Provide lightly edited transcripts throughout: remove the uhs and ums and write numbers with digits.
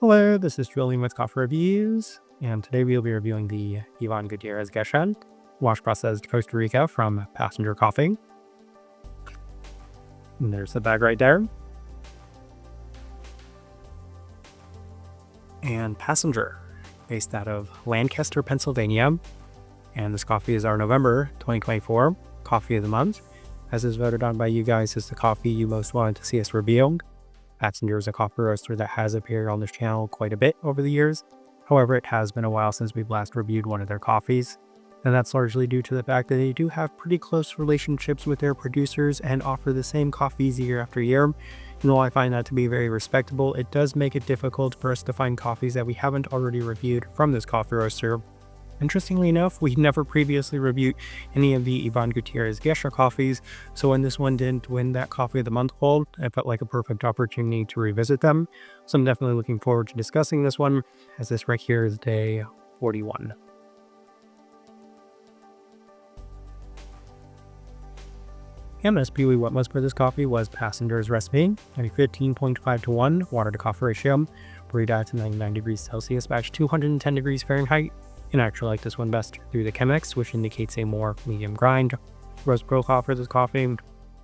Hello, this is Julian with Coffee Reviews, and today we'll be reviewing the Gutierrez Gesha wash processed Costa Rica from Passenger Coffee. And there's the bag right there. And Passenger, based out of Lancaster, Pennsylvania. And this coffee is our November 2024 Coffee of the Month, as is voted on by you guys as the coffee you most wanted to see us review. Passenger is a coffee roaster that has appeared on this channel quite a bit over the years. However, it has been a while since we've last reviewed one of their coffees, and that's largely due to the fact that they do have pretty close relationships with their producers and offer the same coffees year after year. And while I find that to be very respectable, it does make it difficult for us to find coffees that we haven't already reviewed from this coffee roaster. Interestingly enough, we never previously reviewed any of the Gutierrez Gesha coffees, so when this one didn't win that Coffee of the Month hold, it felt like a perfect opportunity to revisit them. So I'm definitely looking forward to discussing this one, as this right here is day 41. And the recipe we went with for this coffee was Passenger's recipe, at a 15.5 to 1 water to coffee ratio, brewed at 99 degrees Celsius, batch 210 degrees Fahrenheit. And I actually like this one best through the Chemex, which indicates a more medium grind roast profile for this coffee.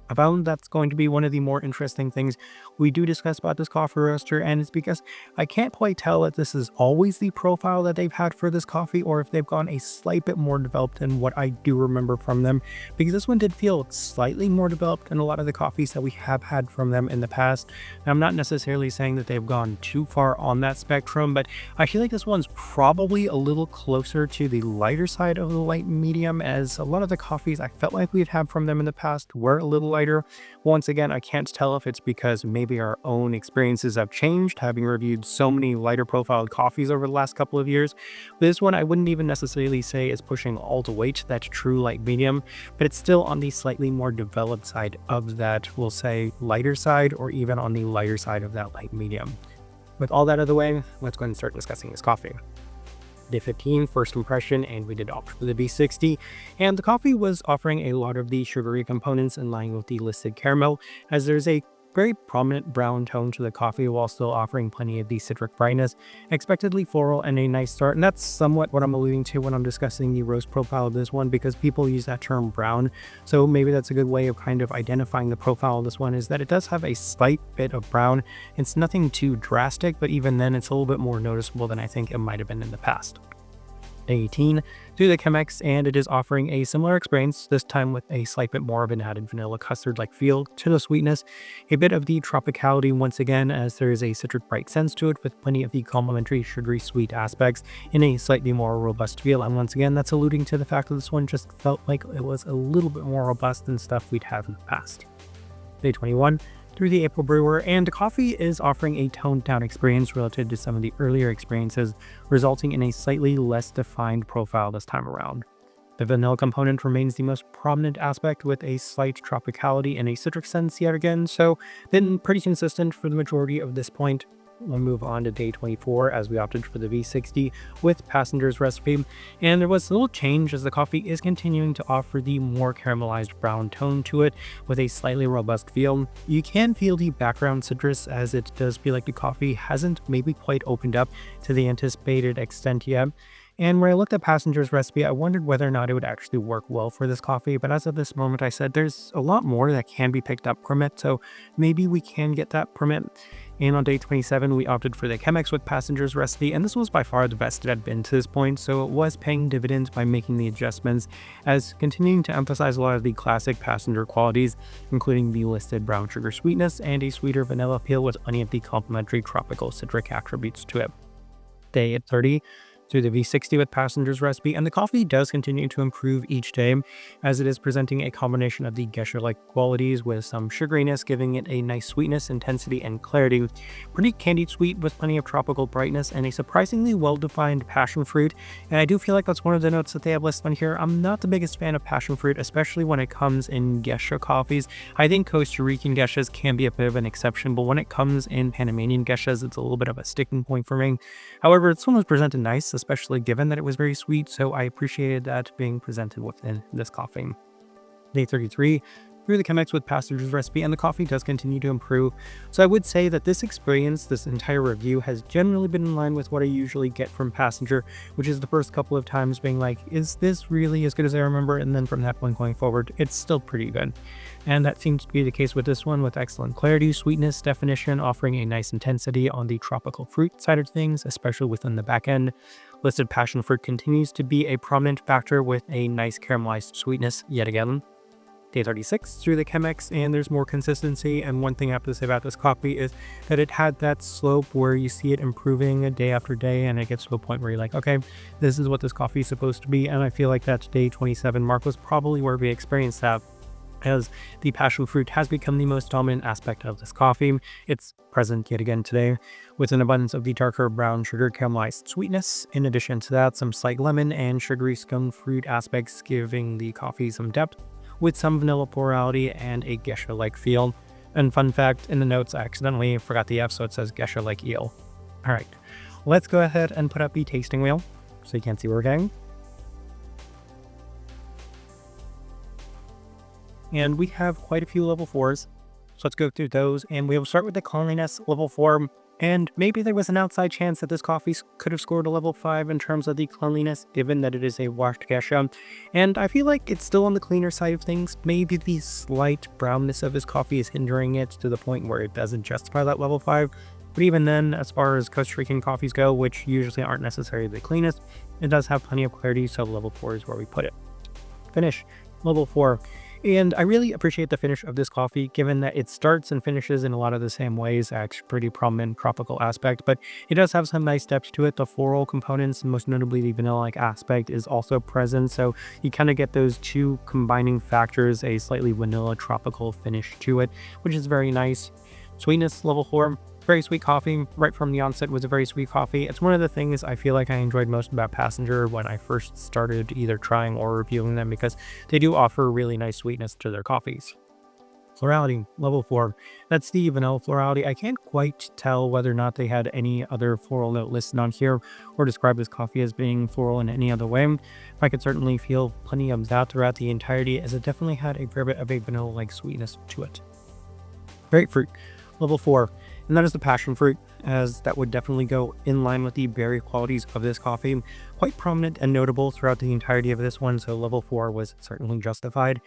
I found that's going to be one of the more interesting things we do discuss about this coffee roaster, and it's because I can't quite tell if this is always the profile that they've had for this coffee or if they've gone a slight bit more developed than what I do remember from them, because this one did feel slightly more developed than a lot of the coffees that we have had from them in the past. Now, I'm not necessarily saying that they've gone too far on that spectrum, but I feel like this one's probably a little closer to the lighter side of the light medium, as a lot of the coffees I felt like we've had from them in the past were a little lighter. Once again, I can't tell if it's because maybe our own experiences have changed, having reviewed so many lighter profiled coffees over the last couple of years. This one I wouldn't even necessarily say is pushing all the way to that true light medium, but it's still on the slightly more developed side of that, we'll say, lighter side, or even on the lighter side of that light medium. With all that out of the way, let's go ahead and start discussing this coffee. Day 15, first impression, and we did opt for the V60, and the coffee was offering a lot of the sugary components in line with the listed caramel, as there's a very prominent brown tone to the coffee while still offering plenty of the citric brightness, expectedly floral, and a nice start. And that's somewhat what I'm alluding to when I'm discussing the roast profile of this one, because people use that term brown, so maybe that's a good way of kind of identifying the profile of this one, is that it does have a slight bit of brown. It's nothing too drastic, but even then it's a little bit more noticeable than I think it might have been in the past. Day 18 through the Chemex, and it is offering a similar experience, this time with a slight bit more of an added vanilla custard-like feel to the sweetness, a bit of the tropicality once again, as there is a citric bright sense to it with plenty of the complementary sugary sweet aspects in a slightly more robust feel. And once again, that's alluding to the fact that this one just felt like it was a little bit more robust than stuff we'd have in the past. Day 21 through the April brewer, and the coffee is offering a toned down experience relative to some of the earlier experiences, resulting in a slightly less defined profile this time around. The vanilla component remains the most prominent aspect, with a slight tropicality and a citric sense yet again, so been pretty consistent for the majority of this point. We'll move on to day 24, as we opted for the V60 with Passenger's recipe, and there was a little change as the coffee is continuing to offer the more caramelized brown tone to it with a slightly robust feel. You can feel the background citrus, as it does feel like the coffee hasn't maybe quite opened up to the anticipated extent yet. And when I looked at Passenger's recipe, I wondered whether or not it would actually work well for this coffee, but as of this moment, I said there's a lot more that can be picked up from it, so maybe we can get that from it. And on day 27, we opted for the Chemex with Passenger's recipe, and this was by far the best it had been to this point, so it was paying dividends by making the adjustments, as continuing to emphasize a lot of the classic Passenger qualities, including the listed brown sugar sweetness and a sweeter vanilla feel with any of the complementary tropical citric attributes to it. Day 30 through the V60 with Passenger's recipe, and the coffee does continue to improve each day, as it is presenting a combination of the Gesha-like qualities with some sugariness, giving it a nice sweetness, intensity, and clarity. Pretty candied sweet with plenty of tropical brightness and a surprisingly well-defined passion fruit, and I do feel like that's one of the notes that they have listed on here. I'm not the biggest fan of passion fruit, especially when it comes in Gesha coffees. I think Costa Rican Geshas can be a bit of an exception, but when it comes in Panamanian Geshas, it's a little bit of a sticking point for me. However, this one was presented nice, especially given that it was very sweet, so I appreciated that being presented within this coffee. Day 33 through the Chemex with passenger's recipe, and the coffee does continue to improve. So I would say that this experience, this entire review, has generally been in line with what I usually get from passenger, which is the first couple of times being like, is this really as good as I remember? And then from that point going forward, it's still pretty good. And that seems to be the case with this one, with excellent clarity, sweetness, definition, offering a nice intensity on the tropical fruit side of things, especially within the back end. Listed passion fruit continues to be a prominent factor with a nice caramelized sweetness yet again. Day 36 through the Chemex, and there's more consistency. And one thing I have to say about this coffee is that it had that slope where you see it improving day after day, and it gets to a point where you're like, okay, this is what this coffee is supposed to be. And I feel like that day 27 mark was probably where we experienced that, as the passion fruit has become the most dominant aspect of this coffee. It's present yet again today, with an abundance of the darker brown sugar caramelized sweetness. In addition to that, some slight lemon and sugary scone fruit aspects, giving the coffee some depth, with some vanilla florality and a Gesha-like feel. And fun fact, in the notes I accidentally forgot the F, so it says Gesha-like eel. Alright, let's go ahead and put up the tasting wheel so you can see where we're getting. And we have quite a few level 4s, so let's go through those, and we will start with the cleanliness level 4. And maybe there was an outside chance that this coffee could have scored a level 5 in terms of the cleanliness, given that it is a washed Gesha. And I feel like it's still on the cleaner side of things. Maybe the slight brownness of this coffee is hindering it to the point where it doesn't justify that level 5. But even then, as far as Costa Rican coffees go, which usually aren't necessarily the cleanest, it does have plenty of clarity, so level 4 is where we put it. Finish, level 4. And I really appreciate the finish of this coffee, given that it starts and finishes in a lot of the same ways, actually pretty prominent tropical aspect, but it does have some nice depth to it. The floral components, most notably the vanilla-like aspect, is also present, so you kind of get those two combining factors, a slightly vanilla tropical finish to it, which is very nice. Sweetness, level 4. Very sweet coffee. Right from the onset was a very sweet coffee. It's one of the things I feel like I enjoyed most about Passenger when I first started either trying or reviewing them, because they do offer really nice sweetness to their coffees. Florality, level 4. That's the vanilla florality. I can't quite tell whether or not they had any other floral note listed on here or describe this coffee as being floral in any other way. I could certainly feel plenty of that throughout the entirety, as it definitely had a fair bit of a vanilla-like sweetness to it. Grapefruit, level 4. And that is the passion fruit, as that would definitely go in line with the berry qualities of this coffee. Quite prominent and notable throughout the entirety of this one, so level 4 was certainly justified.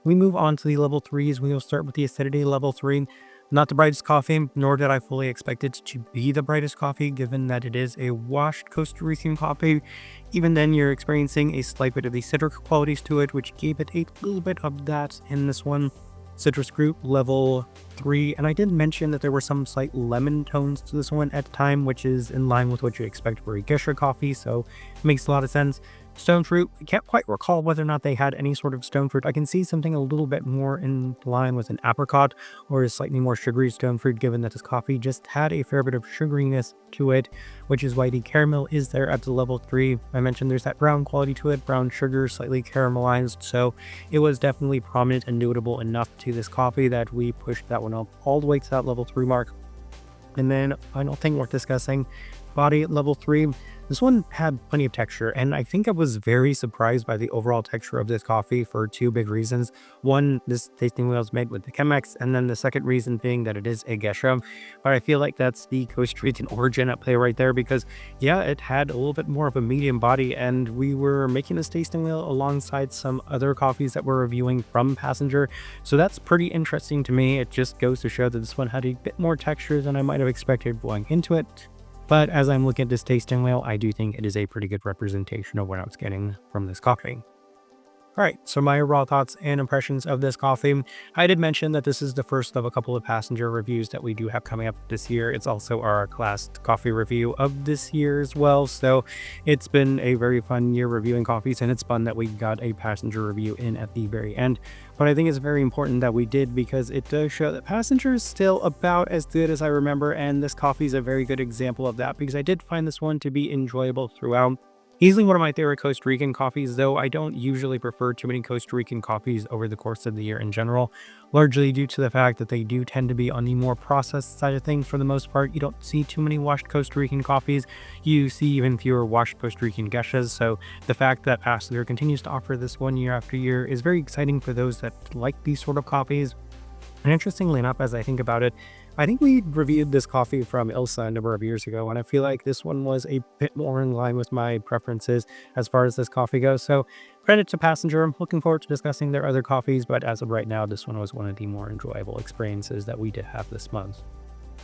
We move on to the level 3s. We will start with the acidity level 3. Not the brightest coffee, nor did I fully expect it to be the brightest coffee, given that it is a washed Costa Rican coffee. Even then, you're experiencing a slight bit of the citric qualities to it, which gave it a little bit of that in this one. Citrus fruit, level 3, and I did mention that there were some slight lemon tones to this one at the time, which is in line with what you expect for a Gesha coffee, so it makes a lot of sense. Stone fruit, I can't quite recall whether or not they had any sort of stone fruit. I can see something a little bit more in line with an apricot or a slightly more sugary stone fruit, given that this coffee just had a fair bit of sugariness to it, which is why the caramel is there at the level 3. I mentioned there's that brown quality to it, brown sugar, slightly caramelized, so it was definitely prominent and notable enough to this coffee that we pushed that one up all the way to that level 3 mark. And then final thing worth discussing, body at level 3. This one had plenty of texture, and I think I was very surprised by the overall texture of this coffee for two big reasons. One, this tasting wheel is made with the Chemex, and then the second reason being that it is a Gesha. But I feel like that's the Costa Rican origin at play right there, because yeah, it had a little bit more of a medium body, and we were making this tasting wheel alongside some other coffees that we're reviewing from Passenger. So that's pretty interesting to me. It just goes to show that this one had a bit more texture than I might have expected going into it. But as I'm looking at this tasting wheel, I do think it is a pretty good representation of what I was getting from this coffee. Alright, so my raw thoughts and impressions of this coffee. I did mention that this is the first of a couple of Passenger reviews that we do have coming up this year. It's also our last coffee review of this year as well, so it's been a very fun year reviewing coffees, and it's fun that we got a Passenger review in at the very end. But I think it's very important that we did, because it does show that Passenger is still about as good as I remember, and this coffee is a very good example of that, because I did find this one to be enjoyable throughout. Easily one of my favorite Costa Rican coffees, though I don't usually prefer too many Costa Rican coffees over the course of the year in general, largely due to the fact that they do tend to be on the more processed side of things for the most part. You don't see too many washed Costa Rican coffees. You see even fewer washed Costa Rican Geshas, so the fact that Passenger continues to offer this one year after year is very exciting for those that like these sort of coffees. And interestingly enough, as I think about it, I think we reviewed this coffee from Ilsa a number of years ago, and I feel like this one was a bit more in line with my preferences as far as this coffee goes. So credit to Passenger. I'm looking forward to discussing their other coffees, but as of right now, this one was one of the more enjoyable experiences that we did have this month.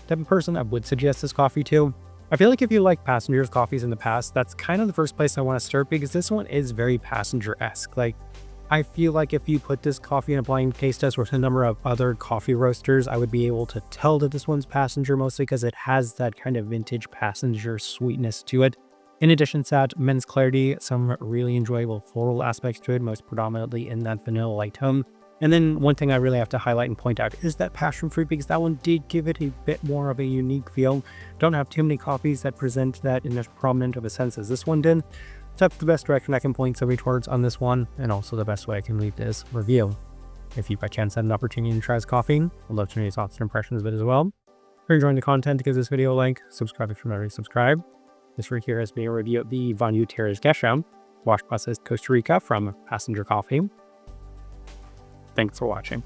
The type of person I would suggest this coffee to, I feel like if you like Passenger's coffees in the past, that's kind of the first place I want to start, because this one is very Passenger-esque. Like, I feel like if you put this coffee in a blind taste test with a number of other coffee roasters, I would be able to tell that this one's Passenger, mostly because it has that kind of vintage Passenger sweetness to it. In addition to that, immense clarity, some really enjoyable floral aspects to it, most predominantly in that vanilla-like tone. And then one thing I really have to highlight and point out is that passion fruit, because that one did give it a bit more of a unique feel. Don't have too many coffees that present that in as prominent of a sense as this one did. So that's the best direction I can point somebody towards on this one, and also the best way I can leave this review. If you by chance had an opportunity to try this coffee, I'd love to know your thoughts and impressions of it as well. If you're enjoying the content, give this video a like, subscribe if you're not already subscribed. This right here has been a review of the Gutierrez Gesha wash processed Costa Rica from Passenger Coffee. Thanks for watching.